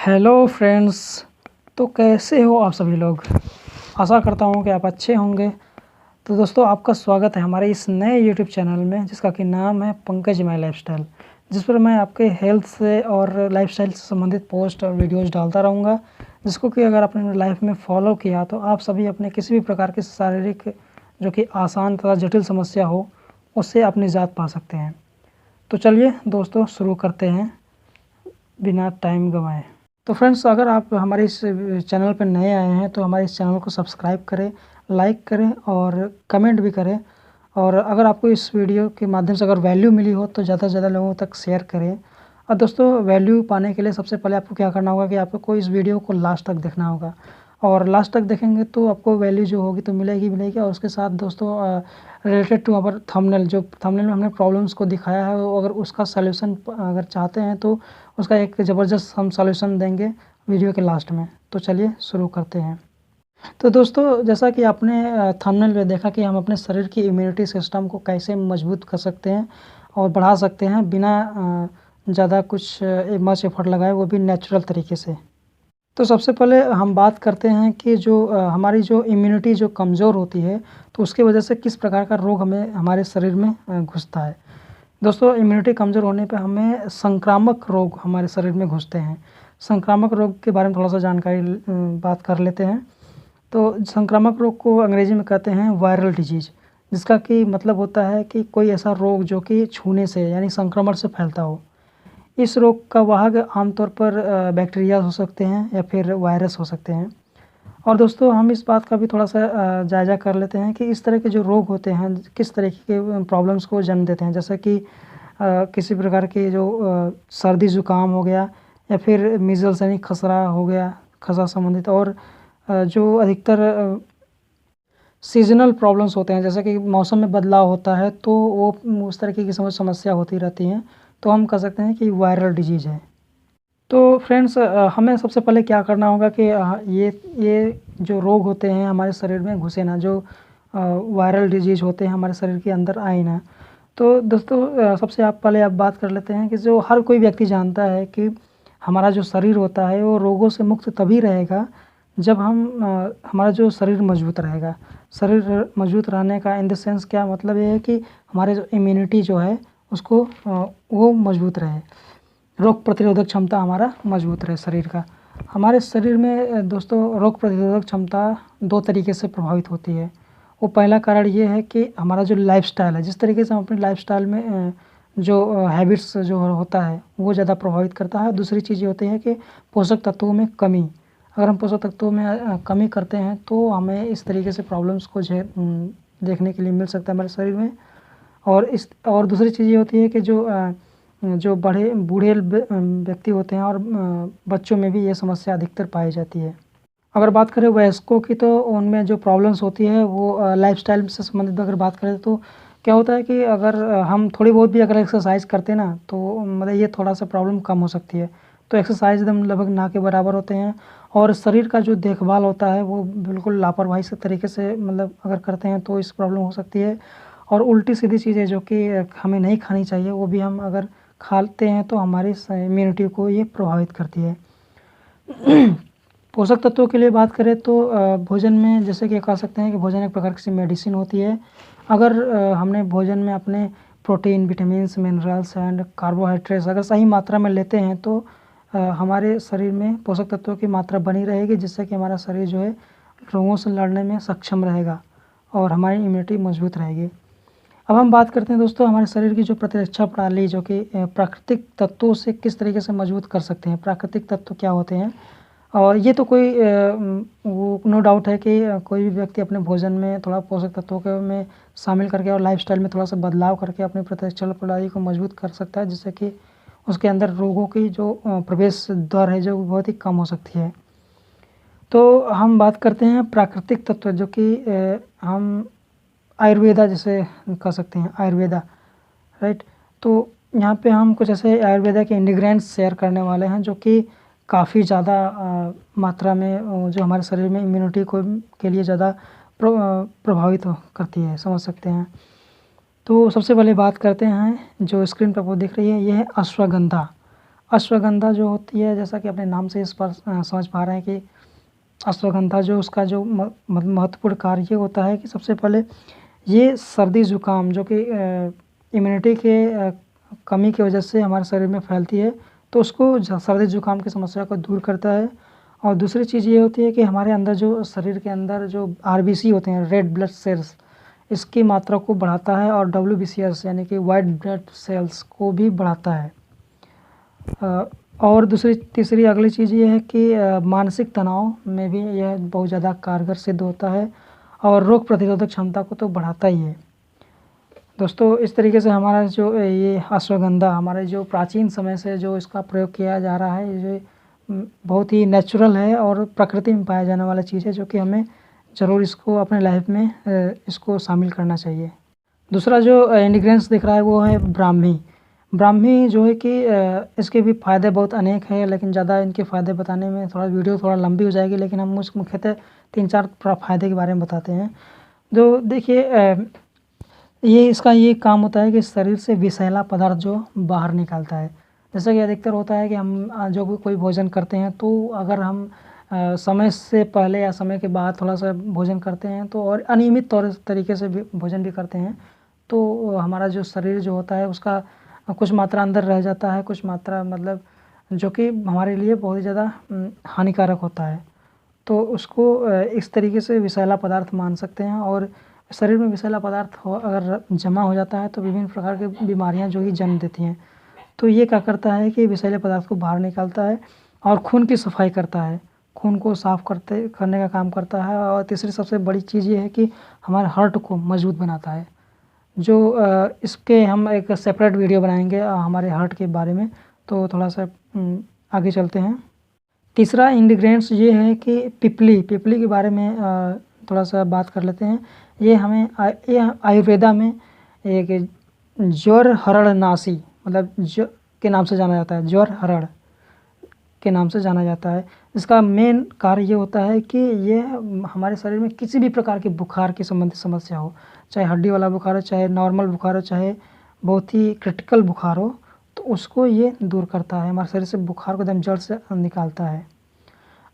Hello friends. तो कैसे हो आप सभी लोग। आशा करता हूँ कि आप अच्छे होंगे। तो दोस्तों, आपका स्वागत है हमारे इस नए यूट्यूब चैनल में जिसका कि नाम है पंकज माई लाइफस्टाइल, जिस पर मैं आपके हेल्थ से और लाइफस्टाइल से संबंधित पोस्ट और वीडियोस डालता रहूँगा, जिसको कि अगर आपने लाइफ में फॉलो किया तो आप सभी अपने किसी भी प्रकार की शारीरिक जो कि आसान तथा जटिल समस्या हो उससे आप निजात पा सकते हैं। तो चलिए दोस्तों, शुरू करते हैं बिना टाइम गंवाए। तो फ्रेंड्स, अगर आप हमारे इस चैनल पर नए आए हैं तो हमारे इस चैनल को सब्सक्राइब करें, लाइक करें और कमेंट भी करें। और अगर आपको इस वीडियो के माध्यम से अगर वैल्यू मिली हो तो ज़्यादा से ज़्यादा लोगों तक शेयर करें। और दोस्तों, वैल्यू पाने के लिए सबसे पहले आपको क्या करना होगा कि आपको इस वीडियो को लास्ट तक देखना होगा, और लास्ट तक देखेंगे तो आपको वैल्यू जो होगी तो मिलेगी। और उसके साथ दोस्तों, रिलेटेड टू अवर थंबनेल, जो थंबनेल में हमने प्रॉब्लम्स को दिखाया है, वो अगर उसका सलूशन अगर चाहते हैं तो उसका एक ज़बरदस्त हम सॉल्यूशन देंगे वीडियो के लास्ट में। तो चलिए शुरू करते हैं। तो दोस्तों, जैसा कि आपने थंबनेल में देखा कि हम अपने शरीर की इम्यूनिटी सिस्टम को कैसे मजबूत कर सकते हैं और बढ़ा सकते हैं बिना ज़्यादा कुछ मच एफर्ट लगाए, वो भी नेचुरल तरीके से। तो सबसे पहले हम बात करते हैं कि जो हमारी जो इम्यूनिटी जो कमज़ोर होती है तो उसकी वजह से किस प्रकार का रोग हमें हमारे शरीर में घुसता है। दोस्तों, इम्यूनिटी कमज़ोर होने पे हमें संक्रामक रोग हमारे शरीर में घुसते हैं। संक्रामक रोग के बारे में थोड़ा सा जानकारी बात कर लेते हैं। तो संक्रामक रोग को अंग्रेजी में कहते हैं वायरल डिजीज़, जिसका कि मतलब होता है कि कोई ऐसा रोग जो कि छूने से यानी संक्रमण से फैलता हो। इस रोग का वाहक आमतौर पर बैक्टीरिया हो सकते हैं या फिर वायरस हो सकते हैं। और दोस्तों, हम इस बात का भी थोड़ा सा जायज़ा कर लेते हैं कि इस तरह के जो रोग होते हैं किस तरीके के प्रॉब्लम्स को जन्म देते हैं। जैसे कि किसी प्रकार के जो सर्दी ज़ुकाम हो गया या फिर मीज़ल्स यानी खसरा हो गया, खसरा संबंधित, और जो अधिकतर सीज़नल प्रॉब्लम्स होते हैं, जैसे कि मौसम में बदलाव होता है तो वो उस तरीके की समस्या होती रहती हैं, तो हम कह सकते हैं कि वायरल डिजीज़ है। तो फ्रेंड्स, हमें सबसे पहले क्या करना होगा कि ये जो रोग होते हैं हमारे शरीर में घुसे ना, जो वायरल डिजीज़ होते हैं हमारे शरीर के अंदर आए ना। तो दोस्तों, सबसे पहले आप बात कर लेते हैं कि जो हर कोई व्यक्ति जानता है कि हमारा जो शरीर होता है वो रोगों से मुक्त तभी रहेगा जब हमारा जो शरीर मजबूत रहेगा। शरीर मजबूत रहने का इन द सेंस क्या मतलब ये है कि हमारे जो इम्यूनिटी जो है उसको वो मजबूत रहे, रोग प्रतिरोधक क्षमता हमारा मजबूत रहे शरीर का। हमारे शरीर में दोस्तों रोग प्रतिरोधक क्षमता दो तरीके से प्रभावित होती है। वो पहला कारण ये है कि हमारा जो लाइफ़स्टाइल है, जिस तरीके से हम अपने लाइफ़स्टाइल में जो हैबिट्स जो होता है वो ज़्यादा प्रभावित करता है। दूसरी चीज़ ये होती है कि पोषक तत्वों में कमी। अगर हम पोषक तत्वों में कमी करते हैं तो हमें इस तरीके से प्रॉब्लम्स को देखने के लिए मिल सकता है हमारे शरीर में। और दूसरी चीज़ ये होती है कि जो बूढ़े व्यक्ति होते हैं और बच्चों में भी ये समस्या अधिकतर पाई जाती है। अगर बात करें वयस्कों की तो उनमें जो प्रॉब्लम्स होती है वो लाइफ़स्टाइल से संबंधित अगर बात करें तो क्या होता है कि अगर हम थोड़ी बहुत भी अगर एक्सरसाइज करते हैं ना तो मतलब ये थोड़ा सा प्रॉब्लम कम हो सकती है। तो एक्सरसाइज एकदम लगभग ना के बराबर होते हैं, और शरीर का जो देखभाल होता है वो बिल्कुल लापरवाही से तरीके से मतलब अगर करते हैं तो इस प्रॉब्लम हो सकती है। और उल्टी सीधी चीज़ें जो कि हमें नहीं खानी चाहिए वो भी हम अगर खाते हैं तो हमारी इम्यूनिटी को ये प्रभावित करती है। पोषक तत्वों के लिए बात करें तो भोजन में जैसे कि कह सकते हैं कि भोजन एक प्रकार की मेडिसिन होती है। अगर हमने भोजन में अपने protein, vitamins, minerals and carbohydrates अगर सही मात्रा में लेते हैं तो हमारे शरीर में पोषक तत्वों की मात्रा बनी रहेगी, जिससे कि हमारा शरीर जो है रोगों से लड़ने में सक्षम रहेगा और हमारी इम्यूनिटी मजबूत रहेगी। अब हम बात करते हैं दोस्तों हमारे शरीर की जो प्रतिरक्षा प्रणाली जो कि प्राकृतिक तत्वों से किस तरीके से मजबूत कर सकते हैं। प्राकृतिक तत्व क्या होते हैं, और ये तो कोई वो नो डाउट है कि कोई भी व्यक्ति अपने भोजन में थोड़ा पोषक तत्वों के में शामिल करके और लाइफस्टाइल में थोड़ा सा बदलाव करके अपनी प्रतिरक्षा प्रणाली को मजबूत कर सकता है, जिससे कि उसके अंदर रोगों की जो प्रवेश दर है जो बहुत ही कम हो सकती है। तो हम बात करते हैं प्राकृतिक तत्व जो कि हम आयुर्वेदा जैसे कह सकते हैं, आयुर्वेदा, राइट। तो यहाँ पे हम कुछ ऐसे आयुर्वेदा के इंग्रेडिएंट्स शेयर करने वाले हैं जो कि काफ़ी ज़्यादा मात्रा में जो हमारे शरीर में इम्यूनिटी को के लिए ज़्यादा प्रभावित करती है, समझ सकते हैं। तो सबसे पहले बात करते हैं जो स्क्रीन पर वो दिख रही है, ये है अश्वगंधा। अश्वगंधा जो होती है, जैसा कि अपने नाम से इस पर समझ पा रहे हैं कि अश्वगंधा जो उसका जो महत्वपूर्ण कार्य ये होता है कि सबसे पहले ये सर्दी ज़ुकाम जो कि इम्यूनिटी के कमी की वजह से हमारे शरीर में फैलती है, तो उसको सर्दी ज़ुकाम की समस्या को दूर करता है। और दूसरी चीज़ ये होती है कि हमारे अंदर जो शरीर के अंदर जो आरबीसी होते हैं, रेड ब्लड सेल्स, इसकी मात्रा को बढ़ाता है और डब्ल्यूबीसीएस यानी कि वाइट ब्लड सेल्स को भी बढ़ाता है। और तीसरी अगली चीज़ ये है कि मानसिक तनाव में भी यह बहुत ज़्यादा कारगर सिद्ध होता है और रोग प्रतिरोधक क्षमता को तो बढ़ाता ही है। दोस्तों, इस तरीके से हमारा जो ये अश्वगंधा हमारे जो प्राचीन समय से जो इसका प्रयोग किया जा रहा है, ये बहुत ही नेचुरल है और प्रकृति में पाया जाने वाला चीज़ है, जो कि हमें ज़रूर इसको अपने लाइफ में इसको शामिल करना चाहिए। दूसरा जो इंग्रेडिएंट्स दिख रहा है वो है ब्राह्मी। ब्राह्मी जो है कि इसके भी फ़ायदे बहुत अनेक हैं, लेकिन ज़्यादा इनके फ़ायदे बताने में वीडियो थोड़ा लंबी हो जाएगी, लेकिन हम उसको मुख्यतः 3-4 फ़ायदे के बारे में बताते हैं। जो देखिए, ये इसका ये काम होता है कि शरीर से विषैला पदार्थ जो बाहर निकालता है। जैसा कि अधिकतर होता है कि हम जो भी कोई भोजन करते हैं, तो अगर हम समय से पहले या समय के बाद थोड़ा-सा भोजन करते हैं, तो और अनियमित तरीके से भी भोजन भी करते हैं, तो हमारा जो शरीर जो होता है उसका कुछ मात्रा अंदर रह जाता है, कुछ मात्रा मतलब जो कि हमारे लिए बहुत ही ज़्यादा हानिकारक होता है। तो उसको इस तरीके से विषैला पदार्थ मान सकते हैं। और शरीर में विषैला पदार्थ अगर जमा हो जाता है तो विभिन्न प्रकार की बीमारियां जो कि जन्म देती हैं। तो ये क्या करता है कि विषैले पदार्थ को बाहर निकालता है और खून की सफाई करता है, खून को साफ करने का काम करता है। और तीसरी सबसे बड़ी चीज़ ये है कि हमारे हार्ट को मजबूत बनाता है। जो इसके हम एक सेपरेट वीडियो बनाएंगे हमारे हार्ट के बारे में, तो थोड़ा सा आगे चलते हैं। तीसरा इंग्रेडिएंट्स ये है कि पिपली के बारे में थोड़ा सा बात कर लेते हैं। ये आयुर्वेदा में एक ज्वर हरण नासी मतलब के नाम से जाना जाता है, ज्वर हरण के नाम से जाना जाता है। इसका मेन कार्य ये होता है कि ये हमारे शरीर में किसी भी प्रकार के बुखार की संबंधित समस्या हो, चाहे हड्डी वाला बुखार हो, चाहे नॉर्मल बुखार हो, चाहे बहुत ही क्रिटिकल बुखार हो, तो उसको ये दूर करता है, हमारे शरीर से बुखार को एकदम जड़ से निकालता है।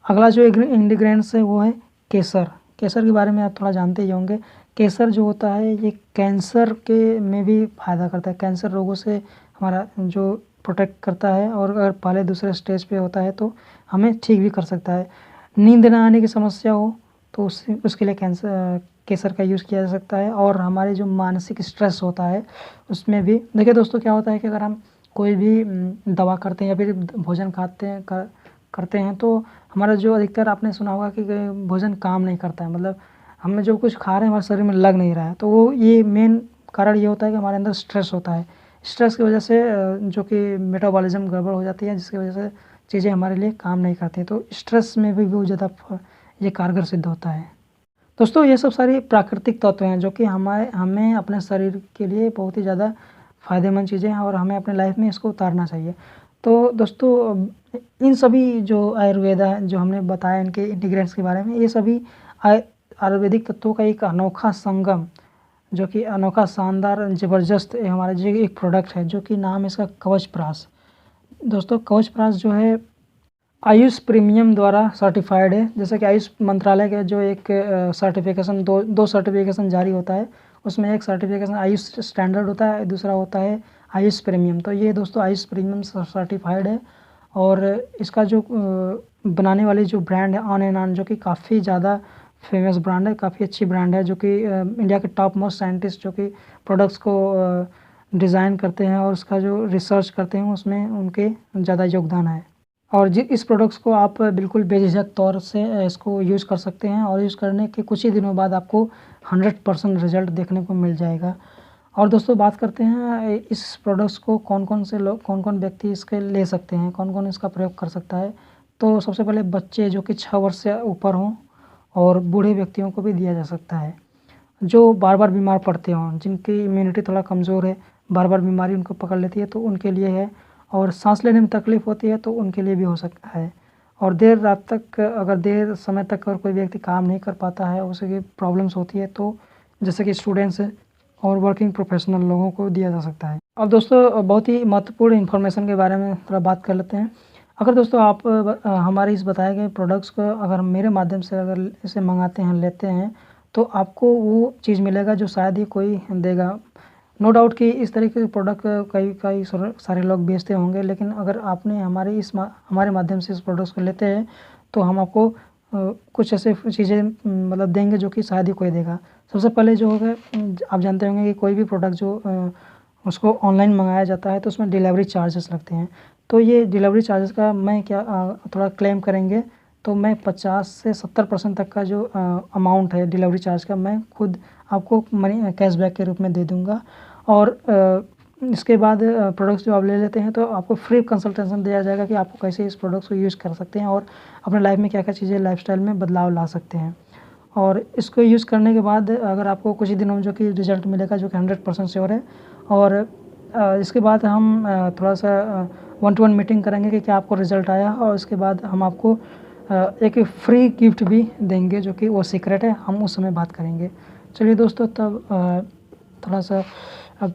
अगला जो इंग्रेडिएंट्स है वो है केसर। केसर के बारे में आप थोड़ा जानते ही होंगे। केसर जो होता है ये कैंसर के में भी फ़ायदा करता है, कैंसर रोगों से हमारा जो प्रोटेक्ट करता है, और अगर पहले दूसरे स्टेज पे होता है तो हमें ठीक भी कर सकता है। नींद ना आने की समस्या हो तो उसके लिए केसर का यूज़ किया जा सकता है। और हमारे जो मानसिक स्ट्रेस होता है उसमें भी देखिए दोस्तों, क्या होता है कि अगर हम कोई भी दवा करते हैं या फिर भोजन करते हैं तो हमारा जो अधिकतर आपने सुना होगा कि भोजन काम नहीं करता है, मतलब हमें जो कुछ खा रहे हैं हमारे शरीर में लग नहीं रहा है। तो वो ये मेन कारण ये होता है कि हमारे अंदर स्ट्रेस होता है। स्ट्रेस की वजह से जो कि मेटाबॉलिज्म गड़बड़ हो जाती है, जिसकी वजह से चीज़ें हमारे लिए काम नहीं करती। तो स्ट्रेस में भी बहुत ज़्यादा ये कारगर सिद्ध होता है। दोस्तों, ये सब सारी प्राकृतिक तत्व हैं जो कि हमें अपने शरीर के लिए बहुत ही ज़्यादा फ़ायदेमंद चीज़ें हैं और हमें अपने लाइफ में इसको उतारना चाहिए। तो दोस्तों, इन सभी जो आयुर्वेदा जो हमने बताया इनके इंग्रेडिएंट्स के बारे में, ये सभी आयुर्वेदिक तत्वों का एक अनोखा संगम, जो कि अनोखा, शानदार, ज़बरदस्त हमारा जो एक प्रोडक्ट है, जो कि नाम है इसका कवचप्राश। दोस्तों, कवचप्राश जो है आयुष प्रीमियम द्वारा सर्टिफाइड है। जैसे कि आयुष मंत्रालय का जो एक सर्टिफिकेशन दो सर्टिफिकेशन जारी होता है, उसमें एक सर्टिफिकेशन आयुष स्टैंडर्ड होता है, दूसरा होता है आयुष प्रीमियम। तो ये दोस्तों आयुष प्रीमियम सर्टिफाइड है। और इसका जो बनाने वाली जो ब्रांड है ऑन एंड ऑन, जो कि काफ़ी ज़्यादा फेमस ब्रांड है, काफ़ी अच्छी ब्रांड है, जो कि इंडिया के टॉप मोस्ट साइंटिस्ट जो कि प्रोडक्ट्स को डिज़ाइन करते हैं और उसका जो रिसर्च करते हैं उसमें उनके ज़्यादा योगदान है। और इस प्रोडक्ट्स को आप बिल्कुल बेझिझक तौर से इसको यूज़ कर सकते हैं, और यूज़ करने के कुछ ही दिनों बाद आपको 100% रिज़ल्ट देखने को मिल जाएगा। और दोस्तों, बात करते हैं इस प्रोडक्ट्स को कौन कौन व्यक्ति इसके ले सकते हैं, कौन कौन इसका प्रयोग कर सकता है। तो सबसे पहले बच्चे जो कि 6 वर्ष से ऊपर हों, और बूढ़े व्यक्तियों को भी दिया जा सकता है, जो बार बार बीमार पड़ते हों, जिनकी इम्यूनिटी थोड़ा कमज़ोर है, बार बार बीमारी उनको पकड़ लेती है, तो उनके लिए है। और सांस लेने में तकलीफ़ होती है तो उनके लिए भी हो सकता है। और देर रात तक, अगर देर समय तक अगर कोई व्यक्ति काम नहीं कर पाता है, उसे प्रॉब्लम्स होती है, तो जैसे कि स्टूडेंट्स और वर्किंग प्रोफेशनल लोगों को दिया जा सकता है। अब दोस्तों बहुत ही महत्वपूर्ण इन्फॉर्मेशन के बारे में थोड़ा बात कर लेते हैं। अगर दोस्तों आप हमारे इस बताए गए प्रोडक्ट्स को अगर मेरे माध्यम से अगर इसे मंगाते हैं, लेते हैं, तो आपको वो चीज़ मिलेगा जो शायद ही कोई देगा। नो डाउट कि इस तरीके के प्रोडक्ट कई सारे लोग बेचते होंगे, लेकिन अगर आपने हमारे माध्यम से इस प्रोडक्ट्स को लेते हैं तो हम आपको कुछ ऐसे चीज़ें मतलब देंगे जो कि शायद ही कोई देगा। सबसे पहले जो होगा, आप जानते होंगे कि कोई भी प्रोडक्ट जो उसको ऑनलाइन मंगाया जाता है तो उसमें डिलीवरी चार्जेस लगते हैं। तो ये डिलीवरी चार्जेस का मैं क्या थोड़ा क्लेम करेंगे तो मैं 50 से 70% तक का जो अमाउंट है डिलीवरी चार्ज का, मैं खुद आपको मनी कैशबैक के रूप में दे दूँगा। और इसके बाद प्रोडक्ट्स जो आप ले लेते हैं तो आपको फ्री कंसल्टेशन दिया जाएगा कि आपको कैसे इस प्रोडक्ट्स को यूज़ कर सकते हैं और अपने लाइफ में क्या-क्या चीज़ें लाइफ़स्टाइल में बदलाव ला सकते हैं। और इसको यूज़ करने के बाद अगर आपको कुछ ही दिनों में जो कि रिज़ल्ट मिलेगा जो कि 100% श्योर है। और इसके बाद हम थोड़ा-सा 1 टू 1 मीटिंग करेंगे कि क्या आपको रिज़ल्ट आया, और उसके बाद हम आपको एक फ्री गिफ्ट भी देंगे जो कि वो सीक्रेट है, हम उस समय बात करेंगे। चलिए दोस्तों, तब थोड़ा-सा अब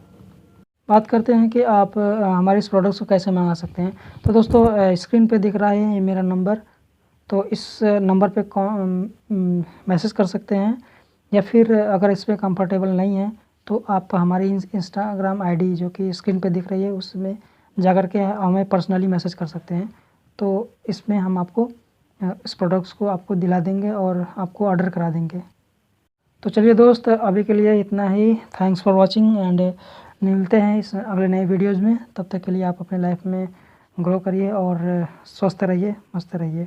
बात करते हैं कि आप हमारे इस प्रोडक्ट्स को कैसे मंगा सकते हैं। तो दोस्तों स्क्रीन पे दिख रहा है ये मेरा नंबर, तो इस नंबर पे मैसेज कर सकते हैं, या फिर अगर इस पे कंफर्टेबल नहीं है तो आप हमारी इंस्टाग्राम आईडी जो कि स्क्रीन पे दिख रही है उसमें जाकर के हमें पर्सनली मैसेज कर सकते हैं। तो इसमें हम आपको इस प्रोडक्ट्स को आपको दिला देंगे और आपको ऑर्डर करा देंगे। तो चलिए दोस्त, अभी के लिए इतना ही। थैंक्स फॉर वॉचिंग एंड मिलते हैं इस अगले नए वीडियोज़ में। तब तक के लिए आप अपने लाइफ में ग्रो करिए और स्वस्थ रहिए, मस्त रहिए।